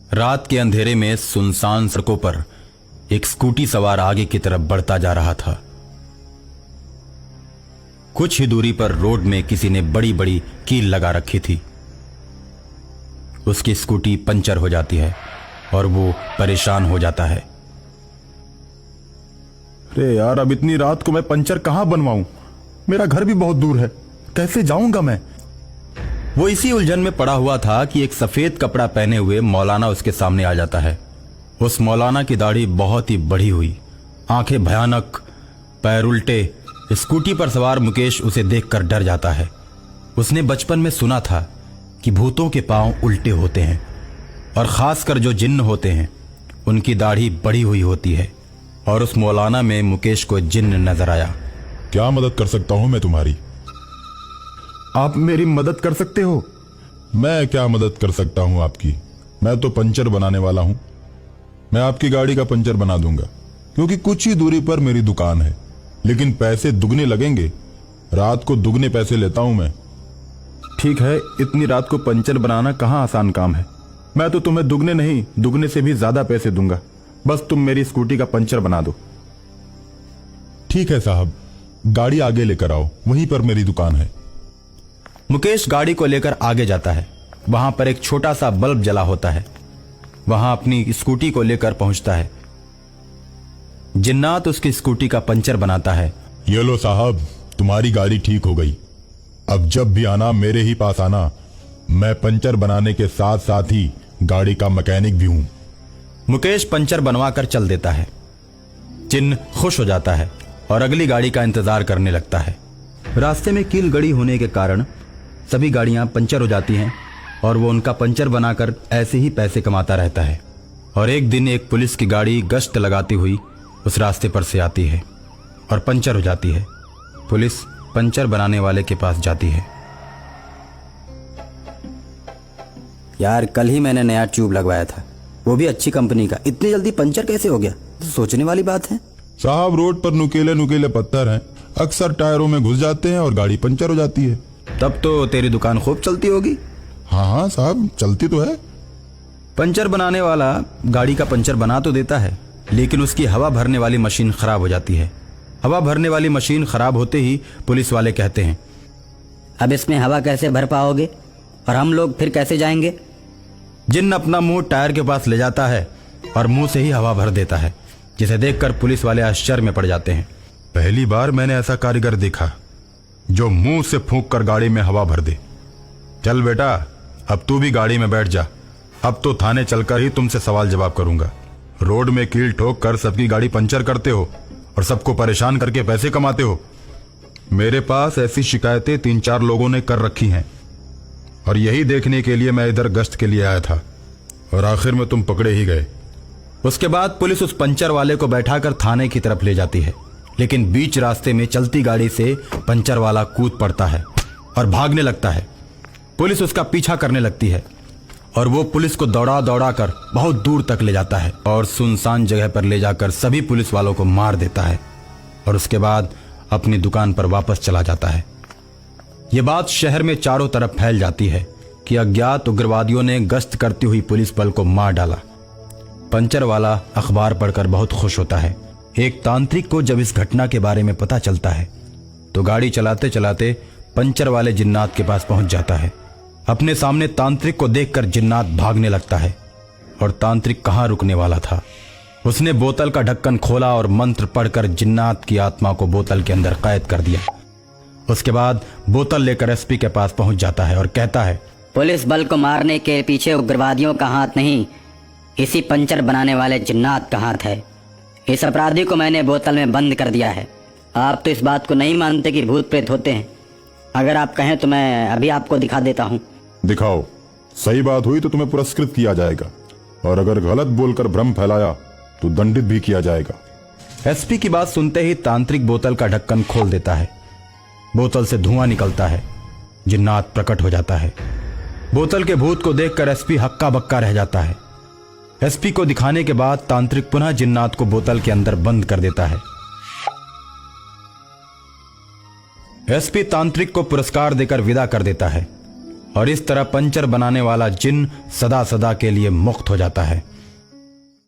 रात के अंधेरे में सुनसान सड़कों पर एक स्कूटी सवार आगे की तरफ बढ़ता जा रहा था। कुछ ही दूरी पर रोड में किसी ने बड़ी बड़ी कील लगा रखी थी। उसकी स्कूटी पंचर हो जाती है और वो परेशान हो जाता है। अरे यार, अब इतनी रात को मैं पंचर कहां बनवाऊं? मेरा घर भी बहुत दूर है, कैसे जाऊंगा मैं? वो इसी उलझन में पड़ा हुआ था कि एक सफेद कपड़ा पहने हुए मौलाना उसके सामने आ जाता है। उस मौलाना की दाढ़ी बहुत ही बड़ी हुई, आंखें भयानक, पैर उल्टे। स्कूटी पर सवार मुकेश उसे देखकर डर जाता है। उसने बचपन में सुना था कि भूतों के पांव उल्टे होते हैं और खासकर जो जिन्न होते हैं उनकी दाढ़ी बड़ी हुई होती है। और उस मौलाना में मुकेश को जिन्न नजर आया। क्या मदद कर सकता हूं मैं तुम्हारी? आप मेरी मदद कर सकते हो? मैं क्या मदद कर सकता हूं आपकी? मैं तो पंचर बनाने वाला हूं। मैं आपकी गाड़ी का पंचर बना दूंगा, क्योंकि कुछ ही दूरी पर मेरी दुकान है, लेकिन पैसे दुगने लगेंगे। रात को दुगने पैसे लेता हूं मैं। ठीक है, इतनी रात को पंचर बनाना कहां आसान काम है। मैं तो तुम्हें दुगने नहीं, दुगने से भी ज्यादा पैसे दूंगा। बस तुम मेरी स्कूटी का पंचर बना दो। ठीक है साहब, गाड़ी आगे लेकर आओ, वहीं पर मेरी दुकान है। मुकेश गाड़ी को लेकर आगे जाता है। वहां पर एक छोटा सा बल्ब जला होता है। वहां अपनी स्कूटी को लेकर पहुंचता है। जिन्नात उसकी स्कूटी का पंचर बनाता है। ये लो साहब, तुम्हारी गाड़ी ठीक हो गई। अब जब भी आना मेरे ही पास आना। मैं पंचर बनाने के साथ साथ ही गाड़ी का मैकेनिक भी हूं। मुकेश पंचर बनवाकर चल देता है। जिन्न खुश हो जाता है और अगली गाड़ी का इंतजार करने लगता है। रास्ते में कील गड़ी होने के कारण सभी गाड़ियां पंचर हो जाती हैं और वो उनका पंचर बनाकर ऐसे ही पैसे कमाता रहता है। और एक दिन एक पुलिस की गाड़ी गश्त लगाती हुई उस रास्ते पर से आती है और पंचर हो जाती है। पुलिस पंचर बनाने वाले के पास जाती है। यार, कल ही मैंने नया ट्यूब लगवाया था, वो भी अच्छी कंपनी का। इतनी जल्दी पंचर कैसे हो गया? तो सोचने वाली बात है। साहब, रोड पर नुकीले नुकीले पत्थर हैं, अक्सर टायरों में घुस जाते हैं और गाड़ी पंचर हो जाती है। तब तो तेरी दुकान खूब चलती होगी। हाँ हाँ साहब, चलती तो है। पंचर बनाने वाला गाड़ी का पंचर बना तो देता है, लेकिन उसकी हवा भरने वाली मशीन खराब हो जाती है। हवा भरने वाली मशीन खराब होते ही पुलिस वाले कहते हैं, अब इसमें हवा कैसे भर पाओगे और हम लोग फिर कैसे जाएंगे? जिन्न अपना मुंह टायर के पास ले जाता है और मुंह से ही हवा भर देता है, जिसे देखकर पुलिस वाले आश्चर्य में पड़ जाते हैं। पहली बार मैंने ऐसा कारीगर देखा जो मुंह से फूंक कर गाड़ी में हवा भर दे। चल बेटा, अब तू भी गाड़ी में बैठ जा। अब तो थाने चलकर ही तुमसे सवाल जवाब करूंगा। रोड में कील ठोक कर सबकी गाड़ी पंचर करते हो और सबको परेशान करके पैसे कमाते हो। मेरे पास ऐसी शिकायतें 3-4 लोगों ने कर रखी हैं और यही देखने के लिए मैं इधर गश्त के लिए आया था और आखिर में तुम पकड़े ही गए। उसके बाद पुलिस उस पंचर वाले को बैठाकर थाने की तरफ ले जाती है, लेकिन बीच रास्ते में चलती गाड़ी से पंचर वाला कूद पड़ता है और भागने लगता है। पुलिस उसका पीछा करने लगती है और वो पुलिस को दौड़ा दौड़ा कर बहुत दूर तक ले जाता है और सुनसान जगह पर ले जाकर सभी पुलिस वालों को मार देता है और उसके बाद अपनी दुकान पर वापस चला जाता है। ये बात शहर में चारों तरफ फैल जाती है कि अज्ञात उग्रवादियों ने गश्त करती हुई पुलिस बल को मार डाला। पंचर वाला अखबार पढ़कर बहुत खुश होता है। एक तांत्रिक को जब इस घटना के बारे में पता चलता है तो गाड़ी चलाते चलाते पंचर वाले जिन्नात के पास पहुंच जाता है। अपने सामने तांत्रिक को देखकर जिन्नात भागने लगता है और तांत्रिक कहां रुकने वाला था। उसने बोतल का ढक्कन खोला और मंत्र पढ़कर जिन्नात की आत्मा को बोतल के अंदर कैद कर दिया। उसके बाद बोतल लेकर एसपी के पास पहुंच जाता है और कहता है, पुलिस बल को मारने के पीछे उग्रवादियों का हाथ नहीं, इसी पंचर बनाने वाले जिन्नात का हाथ है। इस अपराधी को मैंने बोतल में बंद कर दिया है। आप तो इस बात को नहीं मानते कि भूत प्रेत होते हैं। अगर आप कहें तो मैं अभी आपको दिखा देता हूँ। दिखाओ। सही बात हुई तो तुम्हें पुरस्कृत किया जाएगा और अगर गलत बोलकर भ्रम फैलाया तो दंडित भी किया जाएगा। एसपी की बात सुनते ही तांत्रिक बोतल का ढक्कन खोल देता है। बोतल से धुआं निकलता है। जिन्नात प्रकट हो जाता है। बोतल के भूत को देखकर एसपी हक्का बक्का रह जाता है। एसपी को दिखाने के बाद तांत्रिक पुनः जिन्नात को बोतल के अंदर बंद कर देता है। एसपी तांत्रिक को पुरस्कार देकर विदा कर देता है और इस तरह पंचर बनाने वाला जिन सदा सदा के लिए मुक्त हो जाता है।